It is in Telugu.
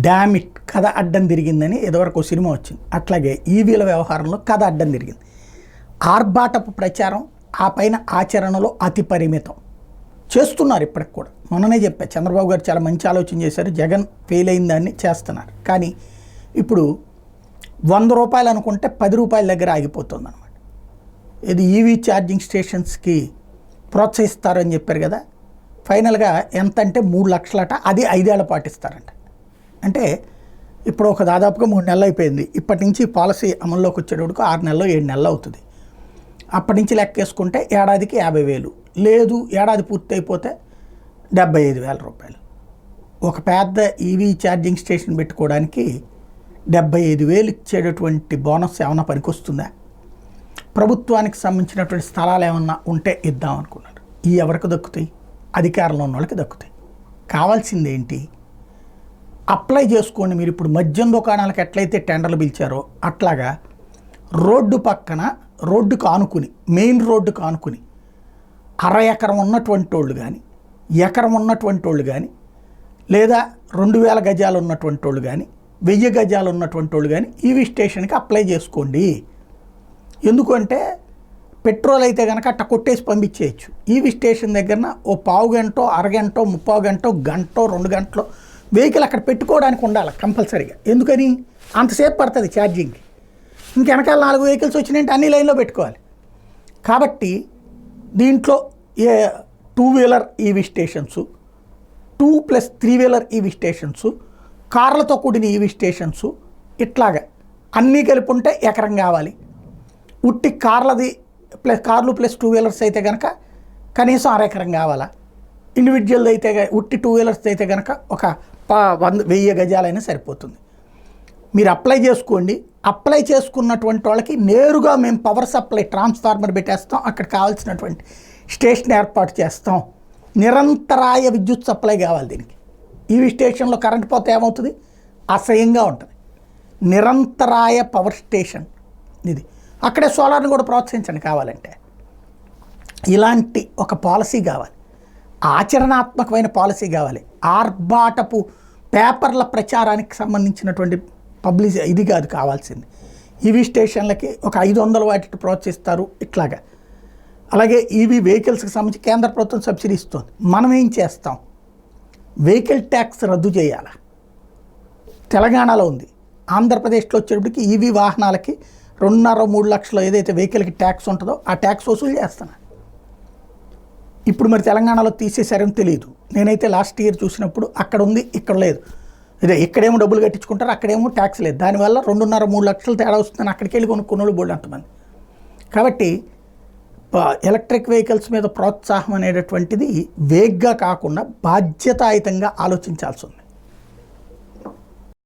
డామిట్ కథ అడ్డం తిరిగిందని ఇదివరకు సినిమా వచ్చింది. అట్లాగే ఈవీల వ్యవహారంలో కథ అడ్డం తిరిగింది. ఆర్భాటపు ప్రచారం, ఆ పైన ఆచరణలో అతి పరిమితం చేస్తున్నారు ఇప్పటికి కూడా. మొన్ననే చెప్పా, చంద్రబాబు గారు చాలా మంచి ఆలోచన చేశారు, జగన్ ఫెయిల్ అయిన దాన్ని చేస్తున్నారు. కానీ ఇప్పుడు 100 రూపాయలు అనుకుంటే 10 రూపాయల దగ్గర ఆగిపోతుంది అనమాట. ఇది ఈవీ ఛార్జింగ్ స్టేషన్స్కి ప్రోత్సహిస్తారని చెప్పారు కదా, ఫైనల్గా ఎంత అంటే 3 లక్షలట. అది 5 ఏళ్ల పాటు ఇస్తారంట. అంటే ఇప్పుడు ఒక దాదాపుగా 3 నెలలు అయిపోయింది. ఇప్పటి నుంచి పాలసీ అమల్లోకి వచ్చేటప్పుడు 6 నెలలు 7 నెలలు అవుతుంది. అప్పటి నుంచి లెక్కేసుకుంటే ఏడాదికి 50,000, లేదు ఏడాది పూర్తి అయిపోతే 75,000 రూపాయలు. ఒక పెద్ద ఈవీ ఛార్జింగ్ స్టేషన్ పెట్టుకోవడానికి 75,000 ఇచ్చేటటువంటి బోనస్ ఏమన్నా పనికొస్తుందా? ప్రభుత్వానికి సంబంధించినటువంటి స్థలాలు ఏమన్నా ఉంటే ఇద్దాం అనుకున్నారు. ఈ ఎవరికి దక్కుతాయి? అధికారంలో ఉన్న వాళ్ళకి దక్కుతాయి. కావాల్సింది ఏంటి? అప్లై చేసుకోండి. మీరు ఇప్పుడు మద్యం దుకాణాలకు ఎట్లయితే టెండర్లు పిలిచారో అట్లాగా రోడ్డు పక్కన, రోడ్డుకు ఆనుకుని, మెయిన్ రోడ్డుకు ఆనుకుని 1/2 ఎకరం ఉన్నటువంటి వాళ్ళు కానీ, ఎకరం ఉన్నటువంటి వాళ్ళు కానీ, లేదా 2000 గజాలు ఉన్నటువంటి వాళ్ళు కానీ, 1000 గజాలు ఉన్నటువంటి వాళ్ళు కానీ ఈవీ స్టేషన్కి అప్లై చేసుకోండి. ఎందుకంటే పెట్రోల్ అయితే కనుక అట్ట కొట్టేసి పంపించేయచ్చు. ఈవీ స్టేషన్ దగ్గర ఓ పావు గంటో, అరగంటో, 30 గంటో, గంటో, 2 గంటలో వెహికల్ అక్కడ పెట్టుకోవడానికి ఉండాలి కంపల్సరీగా. ఎందుకని అంతసేపు పడుతుంది ఛార్జింగ్కి. ఇంకెనకాల 4 వెహికల్స్ వచ్చినాయంటే అన్ని లైన్లో పెట్టుకోవాలి. కాబట్టి దీంట్లో 2 wheeler EV stations, 2+3 wheeler EV stations, కార్లతో కూడిన ఈవీ స్టేషన్స్, ఇట్లాగా అన్నీ కలిపి ఉంటే ఎకరం కావాలి. ఉట్టి కార్లది కార్లు ప్లస్ 2 వీలర్స్ అయితే కనుక కనీసం 1/2 ఎకరం కావాలా? ఇండివిజువల్ అయితే ఉట్టి 2 వీలర్స్ అయితే కనుక ఒక 1000 గజాలైనా సరిపోతుంది. మీరు అప్లై చేసుకోండి. అప్లై చేసుకున్నటువంటి వాళ్ళకి నేరుగా మేము పవర్ సప్లై ట్రాన్స్ఫార్మర్ పెట్టేస్తాం, అక్కడ కావాల్సినటువంటి స్టేషన్ ఏర్పాటు చేస్తాం. నిరంతరాయ విద్యుత్ సప్లై కావాలి దీనికి. ఈవీ స్టేషన్లో కరెంట్ పోతే ఏమవుతుంది? అసహ్యంగా ఉంటుంది. నిరంతరాయ పవర్ స్టేషన్ ఇది. అక్కడే సోలార్ని కూడా ప్రోత్సహించండి కావాలంటే. ఇలాంటి ఒక పాలసీ కావాలి, ఆచరణాత్మకమైన పాలసీ కావాలి. ఆర్భాటపు పేపర్ల ప్రచారానికి సంబంధించినటువంటి పబ్లిసిటీ ఇది కాదు కావాల్సింది. ఈవీ స్టేషన్లకి ఒక 500 వాటికి ప్రోత్సహిస్తారు ఇట్లాగా. అలాగే ఈవీ వెహికల్స్కి సంబంధించి కేంద్ర ప్రభుత్వం సబ్సిడీ ఇస్తుంది. మనం ఏం చేస్తాం? వెహికల్ ట్యాక్స్ రద్దు చేయాలి. తెలంగాణలో ఉంది. ఆంధ్రప్రదేశ్లో వచ్చేటప్పటికి ఈవీ వాహనాలకి 2.5-3 లక్షలు ఏదైతే వెహికల్కి ట్యాక్స్ ఉంటుందో ఆ ట్యాక్స్ వసూలు చేస్తున్నారు. ఇప్పుడు మరి తెలంగాణలో తీసేశారని తెలియదు. నేనైతే లాస్ట్ ఇయర్ చూసినప్పుడు అక్కడ ఉంది, ఇక్కడ లేదు. ఇదే ఇక్కడేమో డబ్బులు కట్టించుకుంటారు, అక్కడేమో ట్యాక్స్ లేదు. దానివల్ల 2.5-3 లక్షలు తేడా వస్తుందని అక్కడికి వెళ్ళి కొనుక్కున్నోళ్ళు బోల్డ్ అంతమంది. కాబట్టి ఎలక్ట్రిక్ వెహికల్స్ మీద ప్రోత్సాహం అనేటటువంటిది వేగ్గా కాకుండా బాధ్యతాయుతంగా ఆలోచించాల్సి ఉంది.